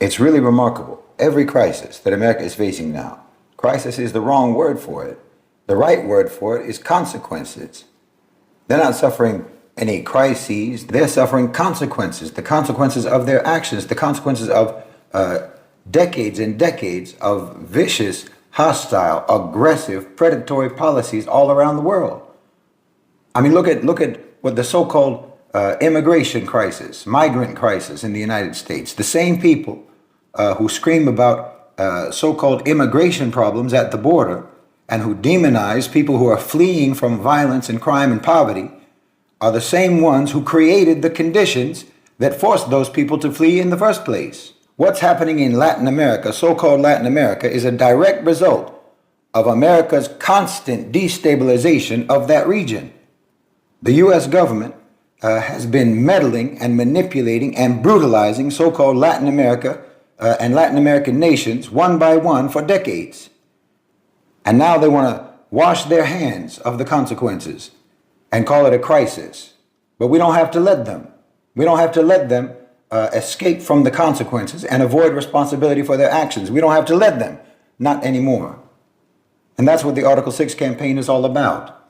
It's really remarkable. Every crisis that America is facing now, crisis is the wrong word for it. The right word for it is consequences. They're not suffering any crises, they're suffering consequences, the consequences of their actions, the consequences of decades and decades of vicious, hostile, aggressive, predatory policies all around the world. I mean, look at what the so-called immigration crisis, migrant crisis in the United States. The same people who scream about so-called immigration problems at the border and who demonize people who are fleeing from violence and crime and poverty are the same ones who created the conditions that forced those people to flee in the first place. What's happening in Latin America, so-called Latin America, is a direct result of America's constant destabilization of that region. The U.S. government has been meddling and manipulating and brutalizing so-called Latin America and Latin American nations one by one for decades. And now they want to wash their hands of the consequences and call it a crisis. But we don't have to let them. We don't have to let them escape from the consequences and avoid responsibility for their actions. We don't have to let them. Not anymore. And that's what the Article 6 campaign is all about.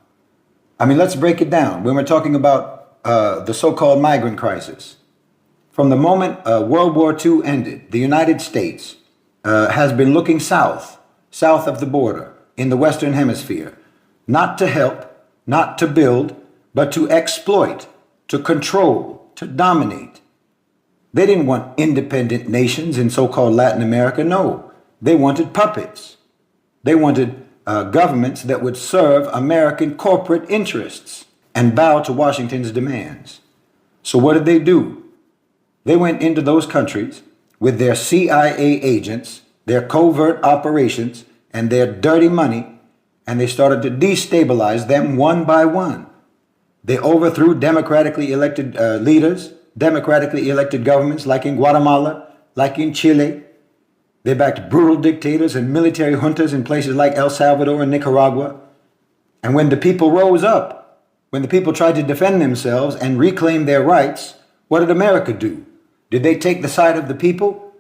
I mean, let's break it down. When we're talking about the so-called migrant crisis, from the moment World War II ended, the United States has been looking south of the border in the Western Hemisphere, not to help, not to build, but to exploit, to control, to dominate. They didn't want independent nations in so-called Latin America. No, they wanted puppets. They wanted governments that would serve American corporate interests and bow to Washington's demands. So what did they do? They went into those countries with their CIA agents, their covert operations, and their dirty money, and they started to destabilize them one by one. They overthrew democratically elected leaders, democratically elected governments like in Guatemala, like in Chile. They backed brutal dictators and military juntas in places like El Salvador and Nicaragua. And when the people rose up, when the people tried to defend themselves and reclaim their rights, what did America do? Did they take the side of the people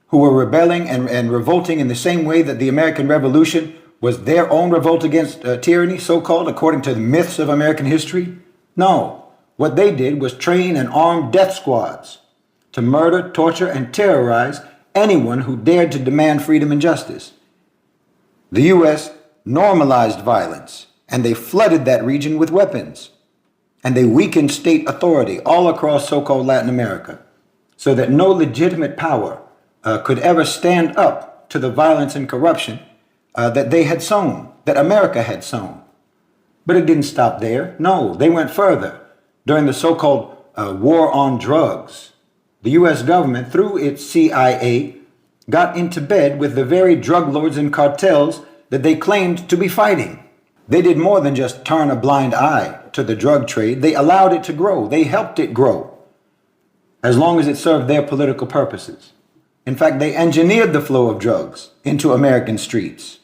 who were rebelling and revolting in the same way that the American Revolution was their own revolt against tyranny, so-called, according to the myths of American history? No. What they did was train and arm death squads to murder, torture, and terrorize anyone who dared to demand freedom and justice. The U.S. normalized violence, and they flooded that region with weapons. And they weakened state authority all across so-called Latin America, so that no legitimate power could ever stand up to the violence and corruption that they had sown, that America had sown. But it didn't stop there. No, they went further. During the so-called war on drugs, the U.S. government, through its CIA, got into bed with the very drug lords and cartels that they claimed to be fighting. They did more than just turn a blind eye to the drug trade. They allowed it to grow. They helped it grow, as long as it served their political purposes. In fact, they engineered the flow of drugs into American streets.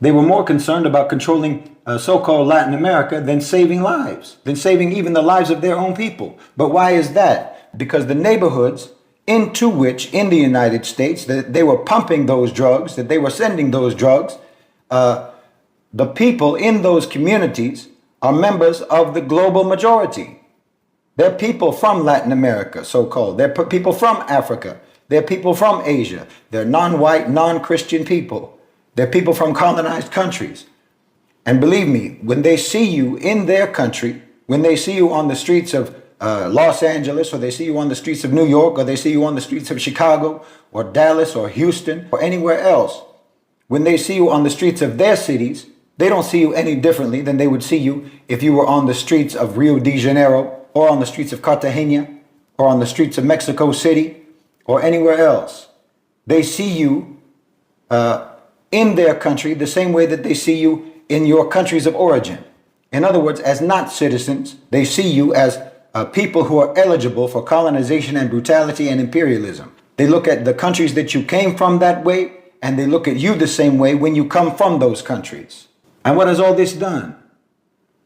They were more concerned about controlling so-called Latin America than saving lives, than saving even the lives of their own people. But why is that? Because the neighborhoods into which, in the United States, that they were pumping those drugs, that they were sending those drugs, the people in those communities are members of the global majority. They're people from Latin America, so-called. They're people from Africa. They're people from Asia. They're non-white, non-Christian people. They're people from colonized countries. And believe me, when they see you in their country, when they see you on the streets of Los Angeles, or they see you on the streets of New York, or they see you on the streets of Chicago, or Dallas, or Houston, or anywhere else, when they see you on the streets of their cities, they don't see you any differently than they would see you if you were on the streets of Rio de Janeiro, or on the streets of Cartagena, or on the streets of Mexico City, or anywhere else. They see you in their country the same way that they see you in your countries of origin. In other words, as not citizens, they see you as people who are eligible for colonization and brutality and imperialism. They look at the countries that you came from that way, and they look at you the same way when you come from those countries. And what has all this done?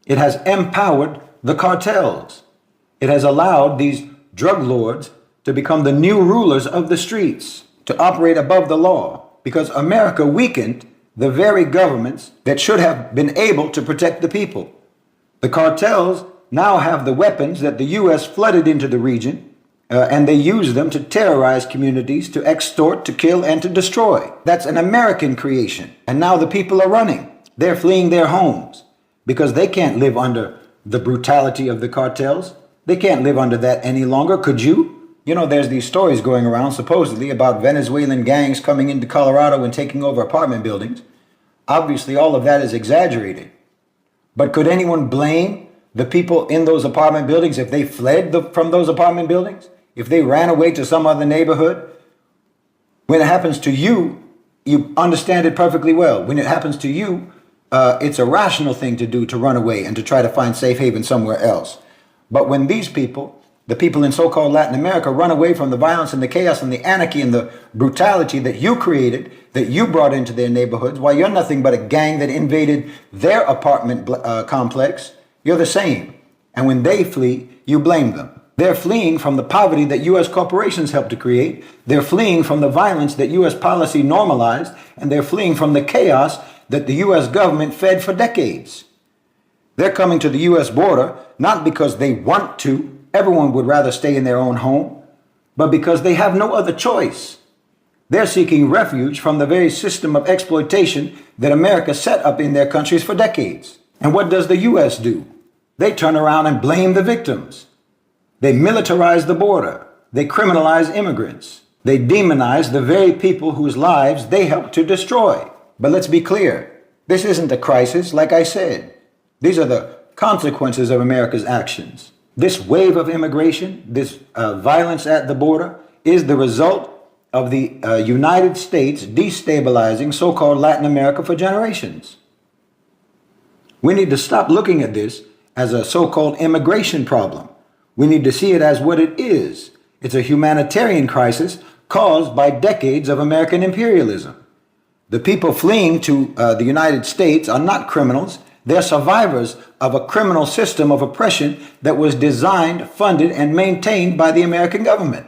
It has empowered the cartels. It has allowed these drug lords to become the new rulers of the streets, to operate above the law, because America weakened the very governments that should have been able to protect the people. The cartels now have the weapons that the U.S. flooded into the region, and they use them to terrorize communities, to extort, to kill, and to destroy. That's an American creation. And now the people are running. They're fleeing their homes because they can't live under the brutality of the cartels. They can't live under that any longer. Could you? You know, there's these stories going around supposedly about Venezuelan gangs coming into Colorado and taking over apartment buildings. Obviously, all of that is exaggerated. But could anyone blame the people in those apartment buildings if they fled from those apartment buildings? If they ran away to some other neighborhood? When it happens to you, you understand it perfectly well. When it happens to you, it's a rational thing to do, to run away and to try to find safe haven somewhere else. But when these people, the people in so-called Latin America, run away from the violence and the chaos and the anarchy and the brutality that you created, that you brought into their neighborhoods, while you're nothing but a gang that invaded their apartment complex, you're the same. And when they flee, you blame them. They're fleeing from the poverty that U.S. corporations helped to create. They're fleeing from the violence that U.S. policy normalized. And they're fleeing from the chaos that the U.S. government fed for decades. They're coming to the U.S. border, not because they want to. Everyone would rather stay in their own home, but because they have no other choice. They're seeking refuge from the very system of exploitation that America set up in their countries for decades. And what does the U.S. do? They turn around and blame the victims. They militarize the border. They criminalize immigrants. They demonize the very people whose lives they helped to destroy. But let's be clear. This isn't a crisis, like I said. These are the consequences of America's actions. This wave of immigration, this violence at the border, is the result of the United States destabilizing so-called Latin America for generations. We need to stop looking at this as a so-called immigration problem. We need to see it as what it is. It's a humanitarian crisis caused by decades of American imperialism. The people fleeing to the United States are not criminals. They're survivors of a criminal system of oppression that was designed, funded, and maintained by the American government.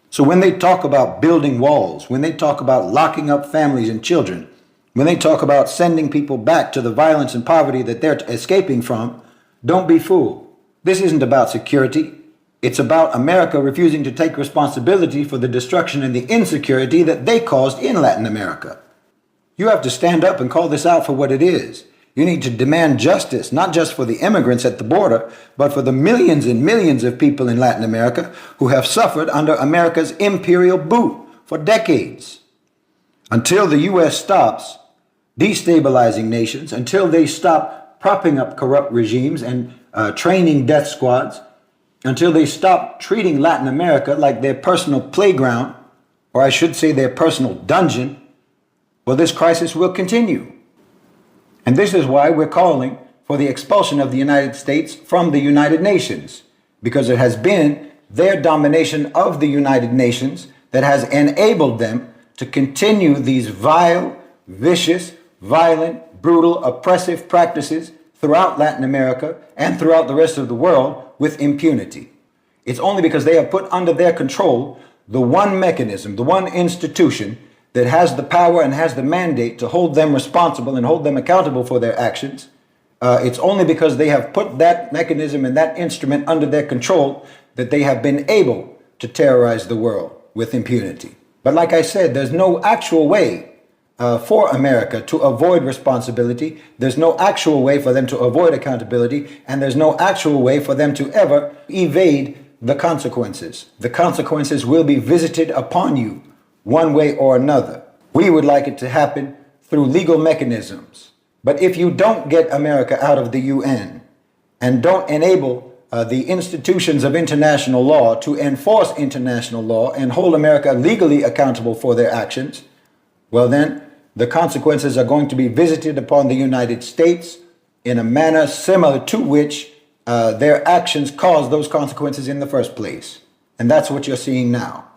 So when they talk about building walls, when they talk about locking up families and children, when they talk about sending people back to the violence and poverty that they're escaping from, don't be fooled. This isn't about security. It's about America refusing to take responsibility for the destruction and the insecurity that they caused in Latin America. You have to stand up and call this out for what it is. You need to demand justice, not just for the immigrants at the border, but for the millions and millions of people in Latin America who have suffered under America's imperial boot for decades. Until the U.S. stops destabilizing nations, until they stop propping up corrupt regimes and training death squads, until they stop treating Latin America like their personal playground, or I should say their personal dungeon, well, this crisis will continue. And this is why we're calling for the expulsion of the United States from the United Nations, because it has been their domination of the United Nations that has enabled them to continue these vile, vicious, violent, brutal, oppressive practices throughout Latin America and throughout the rest of the world with impunity. It's only because they have put under their control the one mechanism, the one institution that has the power and has the mandate to hold them responsible and hold them accountable for their actions. It's only because they have put that mechanism and that instrument under their control that they have been able to terrorize the world with impunity. But like I said, there's no actual way for America to avoid responsibility. There's no actual way for them to avoid accountability, and there's no actual way for them to ever evade the consequences. The consequences will be visited upon you one way or another. We would like it to happen through legal mechanisms. But if you don't get America out of the UN and don't enable the institutions of international law to enforce international law and hold America legally accountable for their actions, well then, the consequences are going to be visited upon the United States in a manner similar to which their actions caused those consequences in the first place. And that's what you're seeing now.